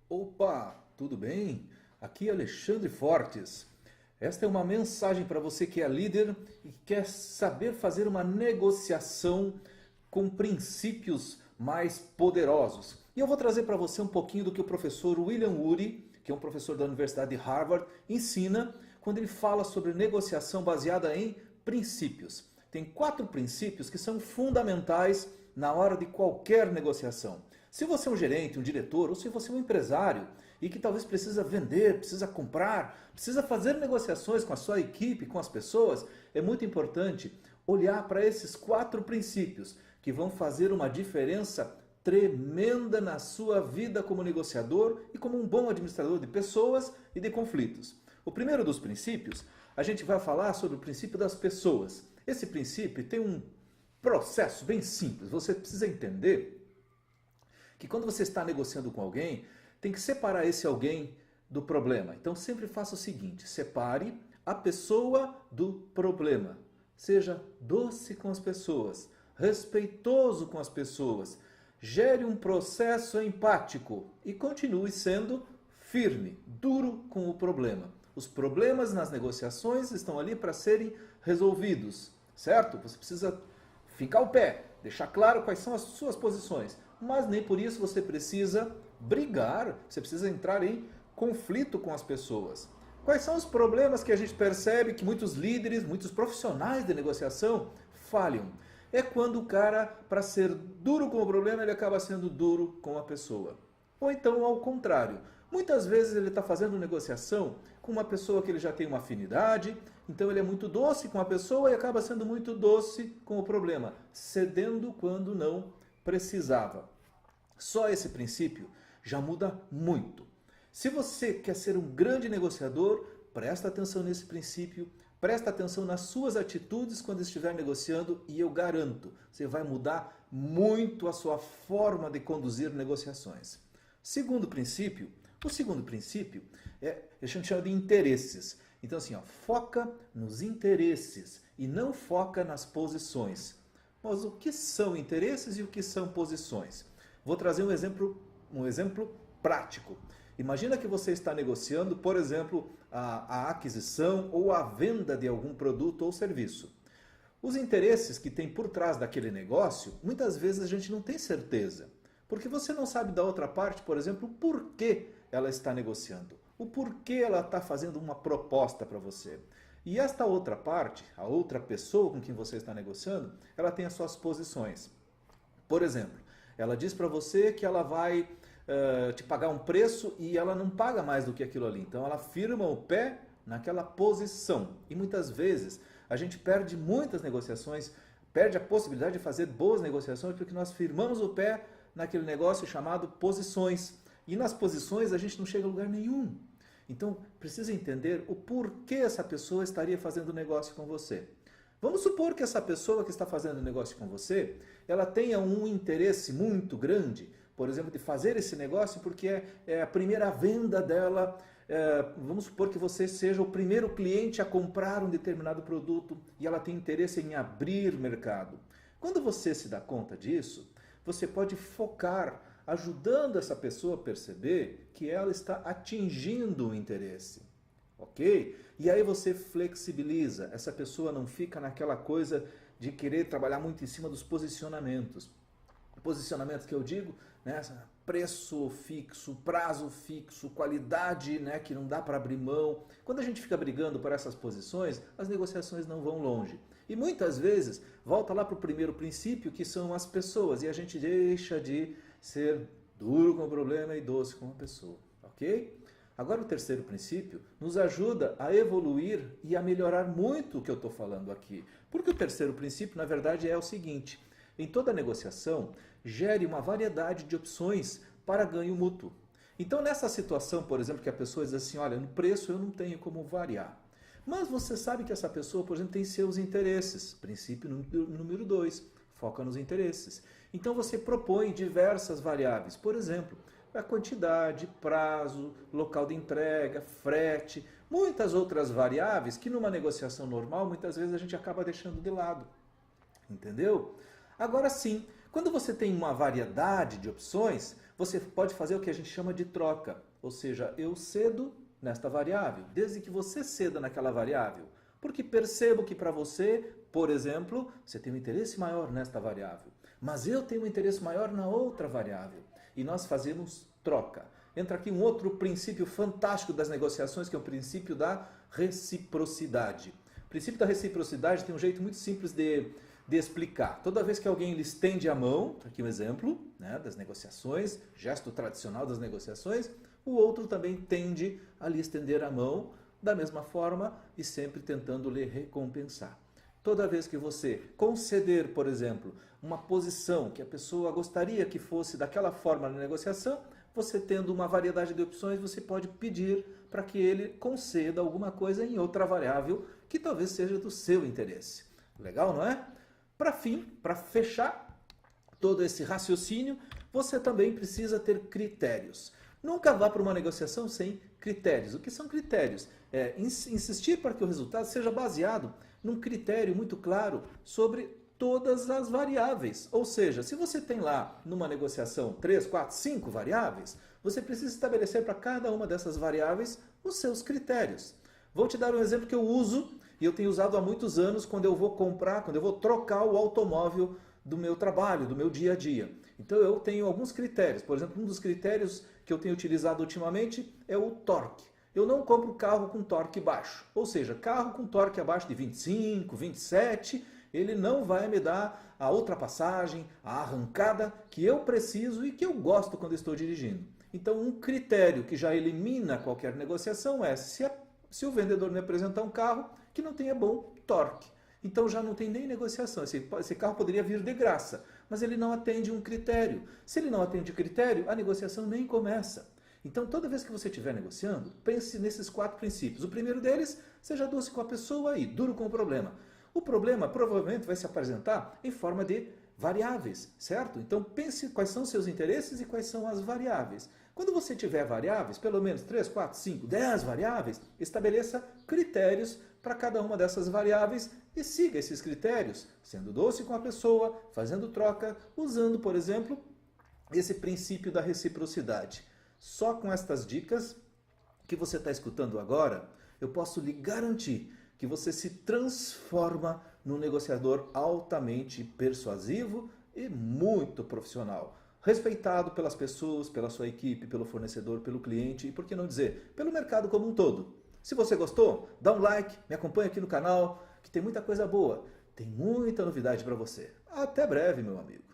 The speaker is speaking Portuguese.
Opa, tudo bem? Aqui é Alexandre Fortes. Esta é uma mensagem para você que é líder e quer saber fazer uma negociação com princípios mais poderosos. E eu vou trazer para você um pouquinho do que o professor William Ury, que é um professor da Universidade de Harvard, ensina quando ele fala sobre negociação baseada em princípios. Tem 4 princípios que são fundamentais na hora de qualquer negociação. Se você é um gerente, um diretor, ou se você é um empresário e que talvez precisa vender, precisa comprar, precisa fazer negociações com a sua equipe, com as pessoas, é muito importante olhar para esses 4 princípios que vão fazer uma diferença tremenda na sua vida como negociador e como um bom administrador de pessoas e de conflitos. O primeiro dos princípios, a gente vai falar sobre o princípio das pessoas. Esse princípio tem um processo bem simples. Você precisa entender que quando você está negociando com alguém, tem que separar esse alguém do problema. Então sempre faça o seguinte, separe a pessoa do problema. Seja doce com as pessoas, respeitoso com as pessoas, gere um processo empático e continue sendo firme, duro com o problema. Os problemas nas negociações estão ali para serem resolvidos, certo? Você precisa ficar ao pé, deixar claro quais são as suas posições, mas nem por isso você precisa brigar, você precisa entrar em conflito com as pessoas. Quais são os problemas que a gente percebe que muitos líderes, muitos profissionais de negociação falham? É quando o cara, para ser duro com o problema, ele acaba sendo duro com a pessoa. Ou então ao contrário. Muitas vezes ele está fazendo negociação com uma pessoa que ele já tem uma afinidade, então ele é muito doce com a pessoa e acaba sendo muito doce com o problema, cedendo quando não precisava. Só esse princípio já muda muito. Se você quer ser um grande negociador, presta atenção nesse princípio, presta atenção nas suas atitudes quando estiver negociando e eu garanto, você vai mudar muito a sua forma de conduzir negociações. Segundo princípio, o segundo princípio a gente chama de interesses. Então assim, foca nos interesses e não foca nas posições. Mas o que são interesses e o que são posições? Vou trazer um exemplo prático. Imagina que você está negociando, por exemplo, a aquisição ou a venda de algum produto ou serviço. Os interesses que tem por trás daquele negócio, muitas vezes a gente não tem certeza. Porque você não sabe da outra parte, por exemplo, o porquê ela está negociando. O porquê ela está fazendo uma proposta para você. E esta outra parte, a outra pessoa com quem você está negociando, ela tem as suas posições. Por exemplo, ela diz para você que ela vai te pagar um preço e ela não paga mais do que aquilo ali. Então ela firma o pé naquela posição. E muitas vezes a gente perde muitas negociações, perde a possibilidade de fazer boas negociações porque nós firmamos o pé naquele negócio chamado posições. E nas posições a gente não chega a lugar nenhum. Então precisa entender o porquê essa pessoa estaria fazendo negócio com você. Vamos supor que essa pessoa que está fazendo negócio com você, ela tenha um interesse muito grande, por exemplo, de fazer esse negócio porque é a primeira venda dela. Vamos supor que você seja o primeiro cliente a comprar um determinado produto e ela tem interesse em abrir mercado. Quando você se dá conta disso, você pode focar ajudando essa pessoa a perceber que ela está atingindo o interesse. Ok? E aí você flexibiliza. Essa pessoa não fica naquela coisa de querer trabalhar muito em cima dos posicionamentos. Posicionamentos que eu digo, né, preço fixo, prazo fixo, qualidade, né, que não dá para abrir mão. Quando a gente fica brigando por essas posições, as negociações não vão longe. E muitas vezes volta lá para o primeiro princípio, que são as pessoas, e a gente deixa de ser duro com o problema e doce com a pessoa. Ok? Agora o terceiro princípio nos ajuda a evoluir e a melhorar muito o que eu estou falando aqui. Porque o terceiro princípio, na verdade, é o seguinte: em toda negociação, gere uma variedade de opções para ganho mútuo. Então nessa situação, por exemplo, que a pessoa diz assim, olha, no preço eu não tenho como variar. Mas você sabe que essa pessoa, por exemplo, tem seus interesses. Princípio número 2, foca nos interesses. Então você propõe diversas variáveis. Por exemplo, a quantidade, prazo, local de entrega, frete, muitas outras variáveis que numa negociação normal, muitas vezes a gente acaba deixando de lado. Entendeu? Agora sim, quando você tem uma variedade de opções, você pode fazer o que a gente chama de troca, ou seja, eu cedo nesta variável, desde que você ceda naquela variável, porque percebo que para você, por exemplo, você tem um interesse maior nesta variável, mas eu tenho um interesse maior na outra variável, e nós fazemos troca. Entra aqui um outro princípio fantástico das negociações, que é o princípio da reciprocidade. O princípio da reciprocidade tem um jeito muito simples de explicar. Toda vez que alguém lhe estende a mão, aqui um exemplo, né, das negociações, gesto tradicional das negociações, o outro também tende a lhe estender a mão da mesma forma e sempre tentando lhe recompensar. Toda vez que você conceder, por exemplo, uma posição que a pessoa gostaria que fosse daquela forma na negociação, você tendo uma variedade de opções, você pode pedir para que ele conceda alguma coisa em outra variável que talvez seja do seu interesse. Legal, não é? Para fechar todo esse raciocínio, você também precisa ter critérios. Nunca vá para uma negociação sem critérios. O que são critérios? É insistir para que o resultado seja baseado num critério muito claro sobre todas as variáveis. Ou seja, se você tem lá numa negociação 3, 4, 5 variáveis, você precisa estabelecer para cada uma dessas variáveis os seus critérios. Vou te dar um exemplo que eu uso e eu tenho usado há muitos anos quando eu vou comprar, quando eu vou trocar o automóvel do meu trabalho, do meu dia a dia. Então eu tenho alguns critérios. Por exemplo, um dos critérios que eu tenho utilizado ultimamente é o torque. Eu não compro carro com torque baixo. Ou seja, carro com torque abaixo de 25, 27, ele não vai me dar a ultrapassagem, a arrancada que eu preciso e que eu gosto quando estou dirigindo. Então um critério que já elimina qualquer negociação é se o vendedor me apresentar um carro que não tenha bom torque. Então já não tem nem negociação. Esse carro poderia vir de graça, mas ele não atende um critério. Se ele não atende o critério, a negociação nem começa. Então toda vez que você estiver negociando, pense nesses 4 princípios. O primeiro deles, seja doce com a pessoa e duro com o problema. O problema provavelmente vai se apresentar em forma de variáveis, certo? Então pense quais são os seus interesses e quais são as variáveis. Quando você tiver variáveis, pelo menos 3, 4, 5, 10 variáveis, estabeleça critérios para cada uma dessas variáveis e siga esses critérios, sendo doce com a pessoa, fazendo troca, usando, por exemplo, esse princípio da reciprocidade. Só com estas dicas que você está escutando agora, eu posso lhe garantir que você se transforma num negociador altamente persuasivo e muito profissional. Respeitado pelas pessoas, pela sua equipe, pelo fornecedor, pelo cliente e, por que não dizer, pelo mercado como um todo. Se você gostou, dá um like, me acompanha aqui no canal, que tem muita coisa boa, tem muita novidade para você. Até breve, meu amigo.